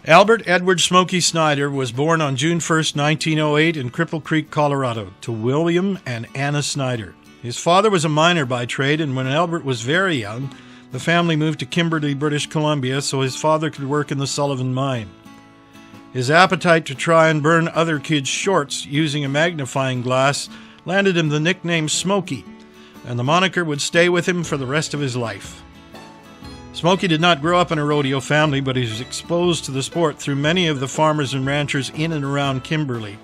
Albert Edward Smoky Snyder was born on June 1st, 1908 in Cripple Creek, Colorado, to William and Anna Snyder. His father was a miner by trade, and when Albert was very young, the family moved to Kimberley, British Columbia, so his father could work in the Sullivan mine. His appetite to try and burn other kids' shorts using a magnifying glass landed him the nickname Smoky, and the moniker would stay with him for the rest of his life. Smoky did not grow up in a rodeo family, but he was exposed to the sport through many of the farmers and ranchers in and around Kimberley.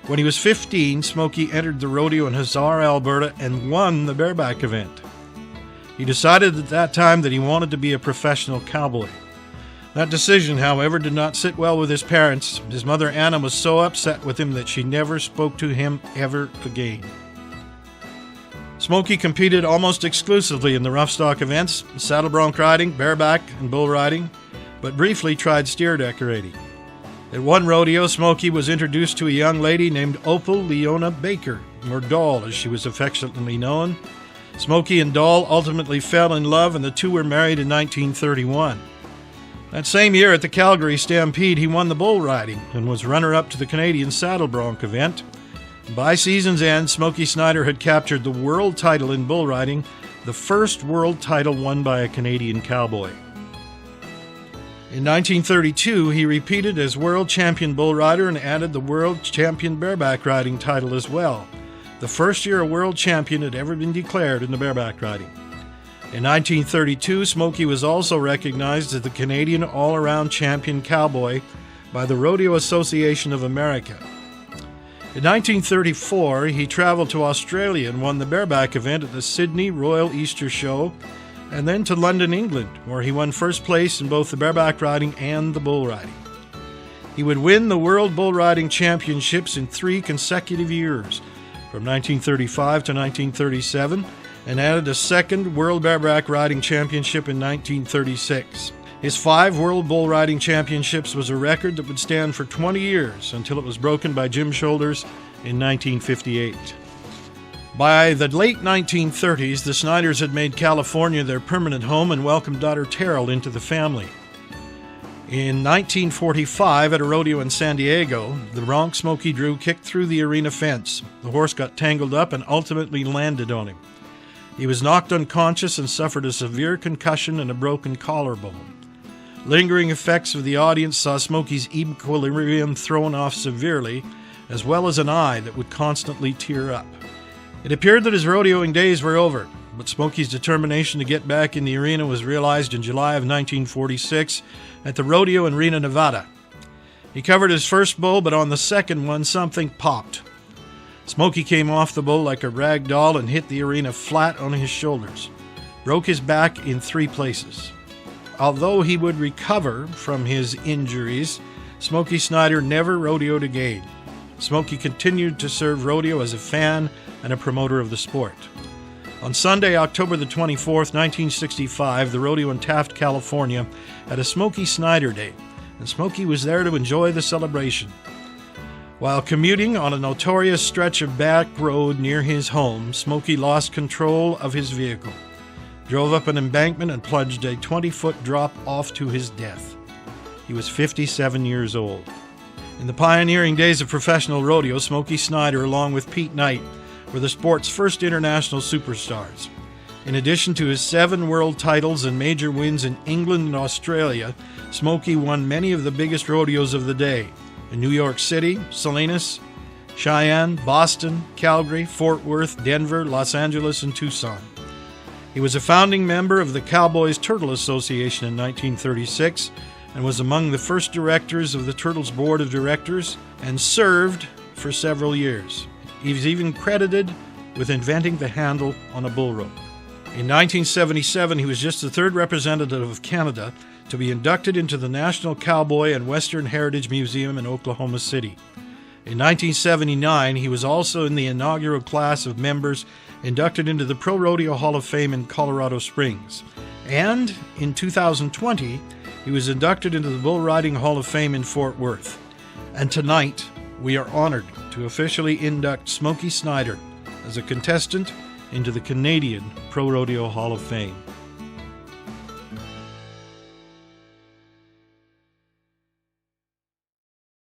When he was 15, Smoky entered the rodeo in Huzzar, Alberta, and won the bareback event. He decided at that time that he wanted to be a professional cowboy. That decision, however, did not sit well with his parents. His mother, Anna, was so upset with him that she never spoke to him ever again. Smoky competed almost exclusively in the rough stock events, saddle bronc riding, bareback, and bull riding, but briefly tried steer decorating. At one rodeo, Smoky was introduced to a young lady named Opal Leona Baker, or Doll as she was affectionately known. Smoky and Doll ultimately fell in love, and the two were married in 1931. That same year at the Calgary Stampede, he won the bull riding and was runner-up to the Canadian saddle bronc event. By season's end, Smoky Snyder had captured the world title in bull riding, the first world title won by a Canadian cowboy. In 1932, he repeated as world champion bull rider and added the world champion bareback riding title as well, the first year a world champion had ever been declared in the bareback riding. In 1932, Smoky was also recognized as the Canadian all-around champion cowboy by the Rodeo Association of America. In 1934, he traveled to Australia and won the bareback event at the Sydney Royal Easter Show, and then to London, England, where he won first place in both the bareback riding and the bull riding. He would win the World Bull Riding Championships in 3 consecutive years, from 1935 to 1937, and added a second World Bareback Riding Championship in 1936. His 5 World Bull Riding Championships was a record that would stand for 20 years until it was broken by Jim Shoulders in 1958. By the late 1930s, the Snyders had made California their permanent home and welcomed daughter Terrell into the family. In 1945, at a rodeo in San Diego, the bronc Smoky drew kicked through the arena fence. The horse got tangled up and ultimately landed on him. He was knocked unconscious and suffered a severe concussion and a broken collarbone. Lingering effects of the audience saw Smoky's equilibrium thrown off severely, as well as an eye that would constantly tear up. It appeared that his rodeoing days were over, but Smoky's determination to get back in the arena was realized in July of 1946 at the rodeo in Reno, Nevada. He covered his first bull, but on the second one, something popped. Smoky came off the bull like a rag doll and hit the arena flat on his shoulders, broke his back in 3 places. Although he would recover from his injuries, Smoky Snyder never rodeoed again. Smoky continued to serve rodeo as a fan and a promoter of the sport. On Sunday, October the 24th, 1965, the rodeo in Taft, California, had a Smoky Snyder Day, and Smoky was there to enjoy the celebration. While commuting on a notorious stretch of back road near his home, Smoky lost control of his vehicle, drove up an embankment, and plunged a 20-foot drop off to his death. He was 57 years old. In the pioneering days of professional rodeo, Smoky Snyder, along with Pete Knight, were the sport's first international superstars. In addition to his 7 world titles and major wins in England and Australia, Smoky won many of the biggest rodeos of the day in New York City, Salinas, Cheyenne, Boston, Calgary, Fort Worth, Denver, Los Angeles, and Tucson. He was a founding member of the Cowboys Turtle Association in 1936 and was among the first directors of the Turtles Board of Directors and served for several years. He was even credited with inventing the handle on a bull rope. In 1977, he was just the 3rd representative of Canada to be inducted into the National Cowboy and Western Heritage Museum in Oklahoma City. In 1979, he was also in the inaugural class of members inducted into the Pro Rodeo Hall of Fame in Colorado Springs. And in 2020, he was inducted into the Bull Riding Hall of Fame in Fort Worth. And tonight, we are honored to officially induct Smoky Snyder as a contestant into the Canadian Pro Rodeo Hall of Fame.